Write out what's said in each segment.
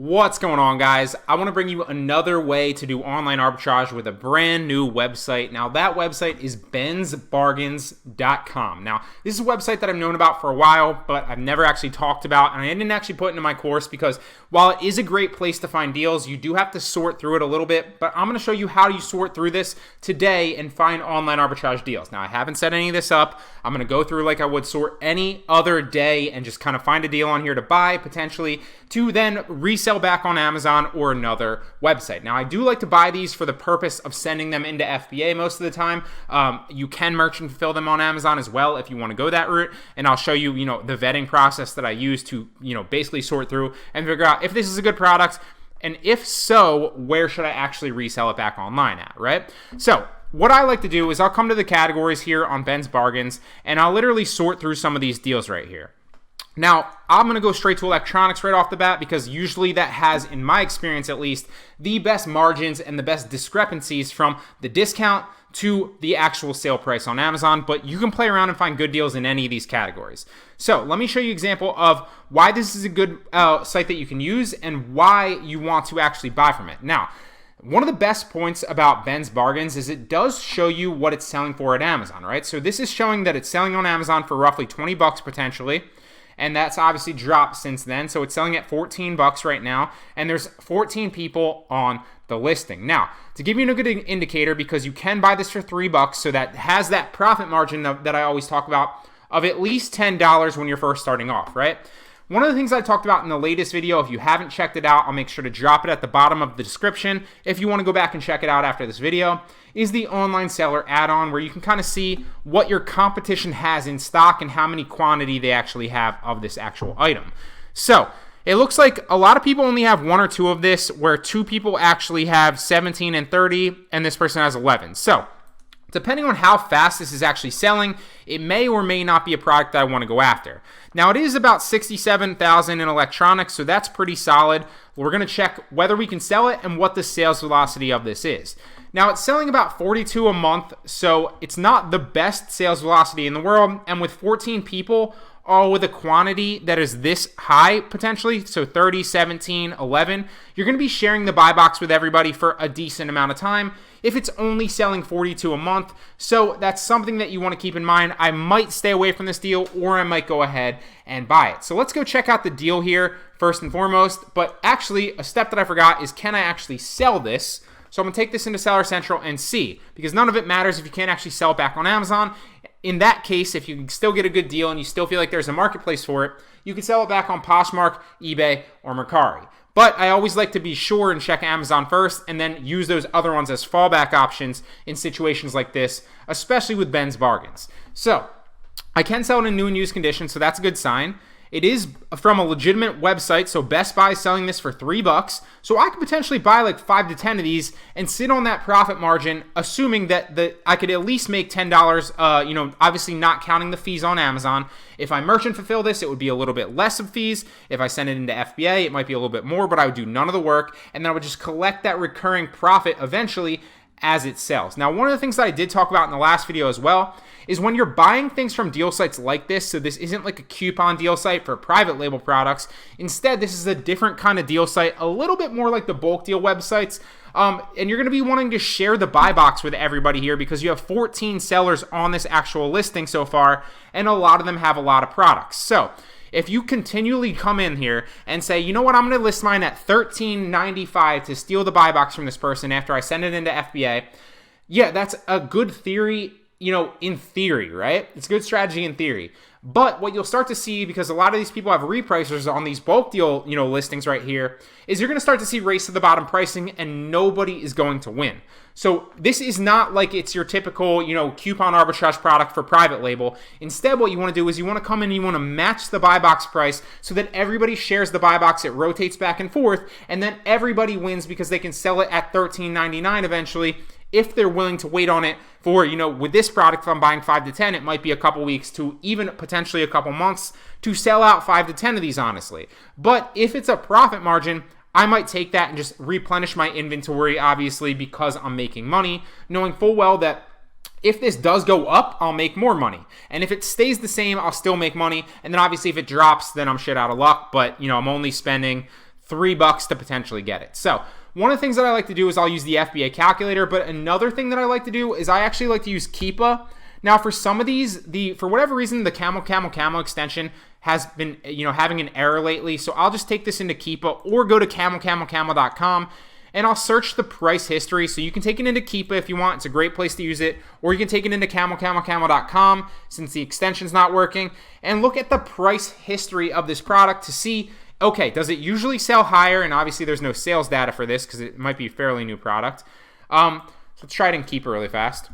What's going on, guys? I want to bring you another way to do online arbitrage with a brand new website. Now, that website is bensbargains.com. Now, this is a website that I've known about for a while, but I've never actually talked about, and I didn't actually put it into my course because while it is a great place to find deals, you do have to sort through it a little bit, but I'm going to show you how you sort through this today and find online arbitrage deals. Now, I haven't set any of this up. I'm going to go through like I would sort any other day and just kind of find a deal on here to buy, potentially, to then resell back on Amazon or another website. Now, I do like to buy these for the purpose of sending them into FBA most of the time. You can merchant fulfill them on Amazon as well if you want to go that route, and I'll show you, the vetting process that I use to, basically sort through and figure out if this is a good product, and if so, where should I actually resell it back online at, right? So what I like to do is I'll come to the categories here on Ben's Bargains, and I'll literally sort through some of these deals right here. Now, I'm going to go straight to electronics right off the bat because usually that has, in my experience at least, the best margins and the best discrepancies from the discount to the actual sale price on Amazon, but you can play around and find good deals in any of these categories. So let me show you an example of why this is a good site that you can use and why you want to actually buy from it. Now, one of the best points about Ben's Bargains is it does show you what it's selling for at Amazon, right? So this is showing that it's selling on Amazon for roughly 20 bucks potentially. And that's obviously dropped since then. So it's selling at 14 bucks right now. And there's 14 people on the listing. Now, to give you a good indicator, because you can buy this for 3 bucks, so that has that profit margin that I always talk about of at least $10 when you're first starting off, right? One of the things I talked about in the latest video, if you haven't checked it out, I'll make sure to drop it at the bottom of the description if you want to go back and check it out after this video, is the online seller add-on, where you can kind of see what your competition has in stock and how many quantity they actually have of this actual item. So it looks like a lot of people only have 1 or 2 of this, where 2 people actually have 17 and 30 and this person has 11. So depending on how fast this is actually selling, it may or may not be a product that I want to go after. Now, it is about 67,000 in electronics, so that's pretty solid. We're going to check whether we can sell it and what the sales velocity of this is. Now, it's selling about 42 a month, so it's not the best sales velocity in the world, and with 14 people, all with a quantity that is this high potentially, so 30, 17, 11, you're going to be sharing the buy box with everybody for a decent amount of time if it's only selling 42 a month. So that's something that you want to keep in mind. I might stay away from this deal, or I might go ahead and buy it. So let's go check out the deal here first and foremost. But actually, a step that I forgot is, can I actually sell this? So I'm going to take this into Seller Central and see, because none of it matters if you can't actually sell it back on Amazon. In that case, if you can still get a good deal and you still feel like there's a marketplace for it, you can sell it back on Poshmark, eBay, or Mercari. But I always like to be sure and check Amazon first and then use those other ones as fallback options in situations like this, especially with Ben's Bargains. So I can sell it in new and used condition, so that's a good sign. It is from a legitimate website, so Best Buy is selling this for 3 bucks. So I could potentially buy like 5 to 10 of these and sit on that profit margin, assuming that I could at least make $10, obviously not counting the fees on Amazon. If I merchant fulfill this, it would be a little bit less of fees. If I send it into FBA, it might be a little bit more, but I would do none of the work, and then I would just collect that recurring profit eventually as it sells. Now, one of the things that I did talk about in the last video as well is when you're buying things from deal sites like this, so this isn't like a coupon deal site for private label products. Instead, this is a different kind of deal site, a little bit more like the bulk deal websites. And you're going to be wanting to share the buy box with everybody here because you have 14 sellers on this actual listing so far, and a lot of them have a lot of products. So if you continually come in here and say, you know what, I'm going to list mine at $13.95 to steal the buy box from this person after I send it into FBA, yeah, that's a good theory, in theory, right? It's a good strategy in theory. But what you'll start to see, because a lot of these people have repricers on these bulk deal, listings right here, is you're going to start to see race to the bottom pricing, and nobody is going to win. So this is not like it's your typical, coupon arbitrage product for private label. Instead, what you want to do is you want to come in and you want to match the buy box price so that everybody shares the buy box. It rotates back and forth, and then everybody wins because they can sell it at $13.99 eventually, if they're willing to wait on it for, with this product, if I'm buying 5 to 10, it might be a couple weeks to even potentially a couple months to sell out 5 to 10 of these, honestly. But if it's a profit margin, I might take that and just replenish my inventory, obviously, because I'm making money, knowing full well that if this does go up, I'll make more money. And if it stays the same, I'll still make money. And then obviously if it drops, then I'm shit out of luck. But, I'm only spending $3 to potentially get it. So one of the things that I like to do is I'll use the FBA calculator, but another thing that I like to do is I actually like to use Keepa. Now for some of these, for whatever reason, the camel extension has been, having an error lately. So I'll just take this into Keepa or go to camelcamel.com and I'll search the price history. So you can take it into Keepa if you want. It's a great place to use it. Or you can take it into camelcamel.com since the extension's not working and look at the price history of this product to see, okay, does it usually sell higher? And obviously there's no sales data for this because it might be a fairly new product. So let's try it in Keepa really fast.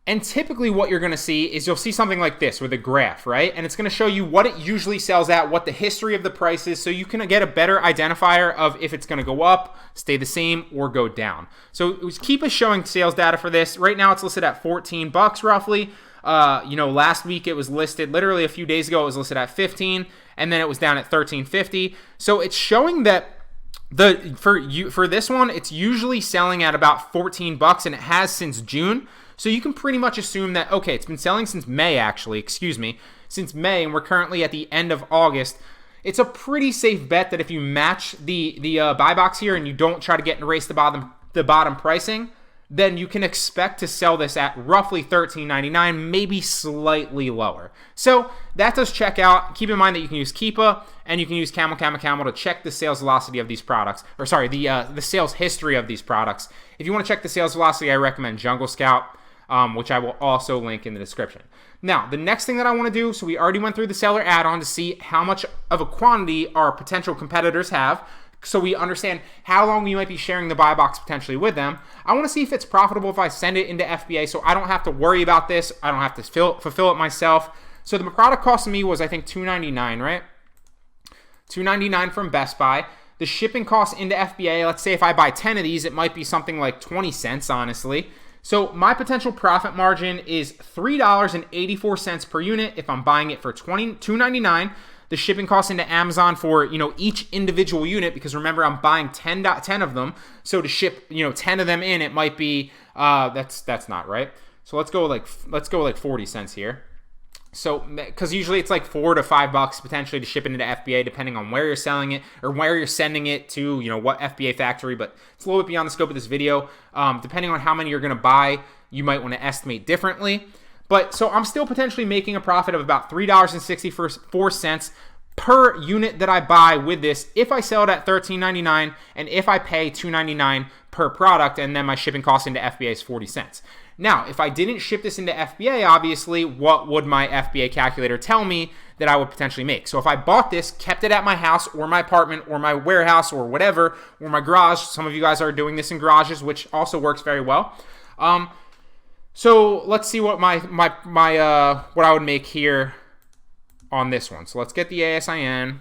And typically what you're going to see is you'll see something like this with a graph, right? And it's going to show you what it usually sells at, what the history of the price is, so you can get a better identifier of if it's going to go up, stay the same, or go down. So Keepa showing sales data for this. Right now it's listed at $14 roughly. Last week it was listed, literally a few days ago, it was listed at 15, and then it was down at $13.50. So it's showing that for this one, it's usually selling at about $14, and it has since June. So you can pretty much assume that, okay, it's been selling since May, since May, and we're currently at the end of August. It's a pretty safe bet that if you match the buy box here and you don't try to get and race the bottom pricing, then you can expect to sell this at roughly $13.99, maybe slightly lower. So that does check out. Keep in mind that you can use Keepa and you can use Camel to check the sales velocity of these products, or sorry, the sales history of these products. If you want to check the sales velocity, I recommend Jungle Scout, which I will also link in the description. Now, the next thing that I want to do, so we already went through the seller add-on to see how much of a quantity our potential competitors have, so we understand how long we might be sharing the buy box potentially with them. I want to see if it's profitable if I send it into FBA, so I don't have to worry about this. I don't have to fulfill it myself. So the product cost me was, I think, $2.99, right? $2.99 from Best Buy. The shipping cost into FBA, let's say if I buy 10 of these, it might be something like 20 cents, honestly. So my potential profit margin is $3.84 per unit if I'm buying it for $2.99. The shipping cost into Amazon for each individual unit, because remember I'm buying 10 of them. So to ship 10 of them in, it might be that's not right. So let's go like 40 cents here. So, because usually it's like $4 to $5 potentially to ship it into FBA, depending on where you're selling it or where you're sending it to, what FBA factory. But it's a little bit beyond the scope of this video. Depending on how many you're going to buy, you might want to estimate differently. But so I'm still potentially making a profit of about $3.64 per unit that I buy with this if I sell it at $13.99 and if I pay $2.99 per product, and then my shipping cost into FBA is 40 cents. Now, if I didn't ship this into FBA, obviously, what would my FBA calculator tell me that I would potentially make? So if I bought this, kept it at my house or my apartment or my warehouse or whatever, or my garage, some of you guys are doing this in garages, which also works very well. So let's see what what I would make here on this one. So let's get the ASIN.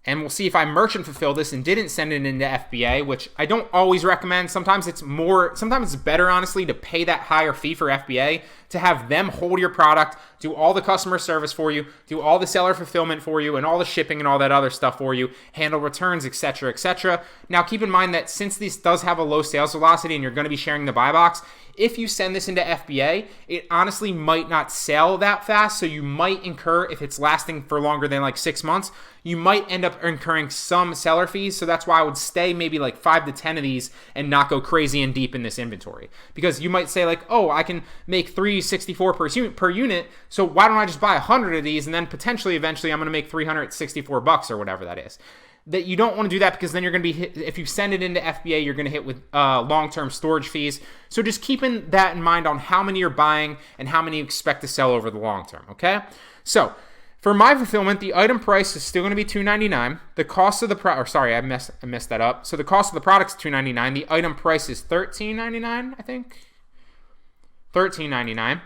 And we'll see if I merchant fulfill this and didn't send it into FBA, which I don't always recommend. Sometimes it's better, honestly, to pay that higher fee for FBA, to have them hold your product, do all the customer service for you, do all the seller fulfillment for you, and all the shipping and all that other stuff for you, handle returns, etc., etc. Now, keep in mind that since this does have a low sales velocity and you're going to be sharing the buy box, if you send this into FBA, it honestly might not sell that fast, so you might incur, if it's lasting for longer than like 6 months, you might end up incurring some seller fees. So that's why I would stay maybe like 5 to 10 of these and not go crazy and deep in this inventory. Because you might say like, oh, I can make $364 per unit, so why don't I just buy 100 of these and then potentially eventually I'm going to make $364 or whatever that is. That you don't want to do that, because then you're going to be hit, if you send it into FBA, you're going to hit with long-term storage fees. So just keeping that in mind on how many you're buying and how many you expect to sell over the long term, okay? So for my fulfillment, the item price is still going to be $2.99. The cost of the product, or sorry, I messed that up. So the cost of the product is $2.99. The item price is $13.99, I think. $13.99.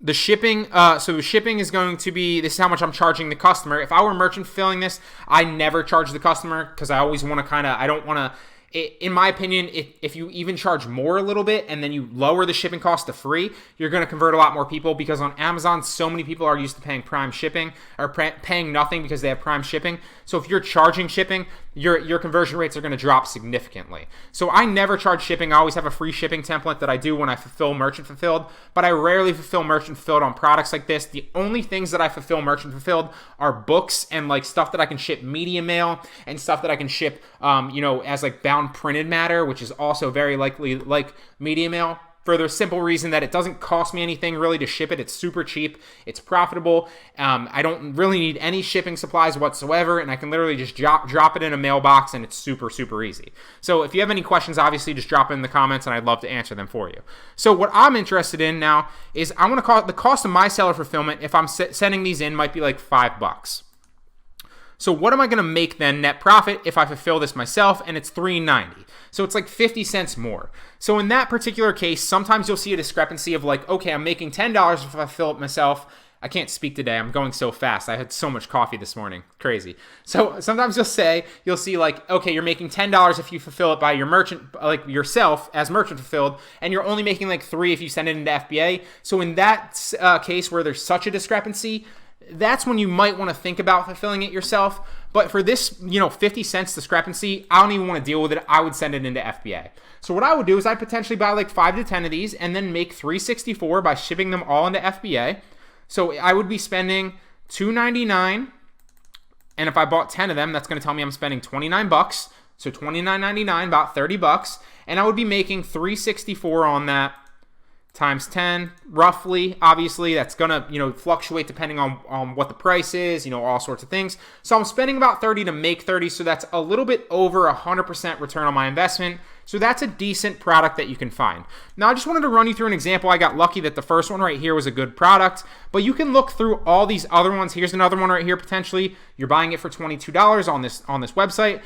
The shipping, so the shipping is going to be, this is how much I'm charging the customer. If I were merchant fulfilling this, I never charge the customer, because I always want to I don't want to in my opinion, if you even charge more a little bit and then you lower the shipping cost to free, you're going to convert a lot more people, because on Amazon, so many people are used to paying Prime shipping or paying nothing because they have Prime shipping. So if you're charging shipping, your conversion rates are going to drop significantly. So I never charge shipping. I always have a free shipping template that I do when I fulfill merchant fulfilled, but I rarely fulfill merchant fulfilled on products like this. The only things that I fulfill merchant fulfilled are books and like stuff that I can ship media mail and stuff that I can ship, as like bound printed matter, which is also very likely like media mail, for the simple reason that it doesn't cost me anything really to ship it. It's super cheap. It's profitable. I don't really need any shipping supplies whatsoever, and I can literally just drop it in a mailbox, and it's super, super easy. So if you have any questions, obviously just drop it in the comments, and I'd love to answer them for you. So what I'm interested in now is I want to call it the cost of my seller fulfillment. If I'm sending these in, might be like $5. So what am I going to make then net profit if I fulfill this myself, and it's $3.90? So it's like 50 cents more. So in that particular case, sometimes you'll see a discrepancy of like, okay, I'm making $10 if I fill it myself. I can't speak today. I'm going so fast. I had so much coffee this morning. Crazy. So sometimes you'll see like, okay, you're making $10 if you fulfill it by your merchant, like yourself as merchant fulfilled, and you're only making like $3 if you send it into FBA. So in that case where there's such a discrepancy, that's when you might want to think about fulfilling it yourself. But for this, 50 cents discrepancy, I don't even want to deal with it. I would send it into FBA. So what I would do is I'd potentially buy like 5 to 10 of these and then make $364 by shipping them all into FBA. So I would be spending $2.99, and if I bought 10 of them, that's going to tell me I'm spending $29. So $29.99, about $30, and I would be making $364 on that, times 10 roughly. Obviously that's gonna fluctuate depending on what the price is, all sorts of things. So I'm spending about 30 to make 30, so that's a little bit over 100% return on my investment. So that's a decent product that you can find. Now I just wanted to run you through an example. I got lucky that the first one right here was a good product, but you can look through all these other ones. Here's another one right here. Potentially you're buying it for $22 on this website.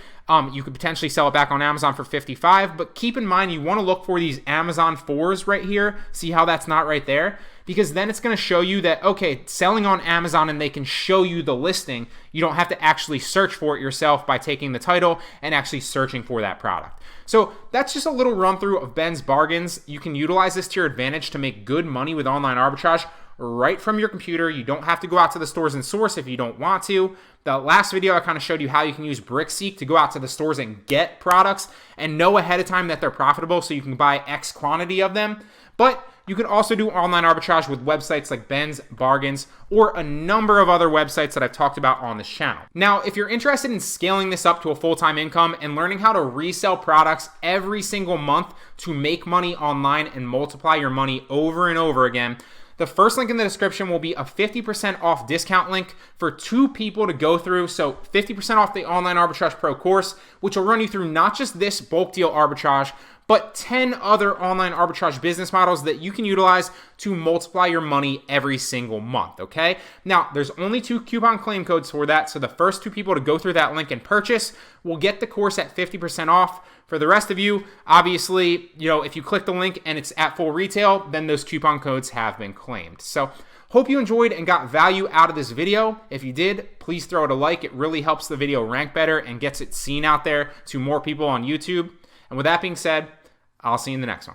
You could potentially sell it back on Amazon for $55, but keep in mind you want to look for these Amazon 4s right here. See how that's not right there? Because then it's going to show you that, okay, selling on Amazon, and they can show you the listing. You don't have to actually search for it yourself by taking the title and actually searching for that product. So that's just a little run through of Ben's bargains. You can utilize this to your advantage to make good money with online arbitrage right from your computer. You don't have to go out to the stores and source if you don't want to. The last video I kind of showed you how you can use BrickSeek to go out to the stores and get products and know ahead of time that they're profitable so you can buy X quantity of them. But you can also do online arbitrage with websites like Ben's Bargains or a number of other websites that I've talked about on this channel. Now, if you're interested in scaling this up to a full-time income and learning how to resell products every single month to make money online and multiply your money over and over again, the first link in the description will be a 50% off discount link for 2 people to go through. So 50% off the Online Arbitrage Pro course, which will run you through not just this bulk deal arbitrage, but 10 other online arbitrage business models that you can utilize to multiply your money every single month, okay? Now, there's only 2 coupon claim codes for that, so the first 2 people to go through that link and purchase will get the course at 50% off. For the rest of you, obviously, if you click the link and it's at full retail, then those coupon codes have been claimed. So, hope you enjoyed and got value out of this video. If you did, please throw it a like. It really helps the video rank better and gets it seen out there to more people on YouTube. And with that being said, I'll see you in the next one.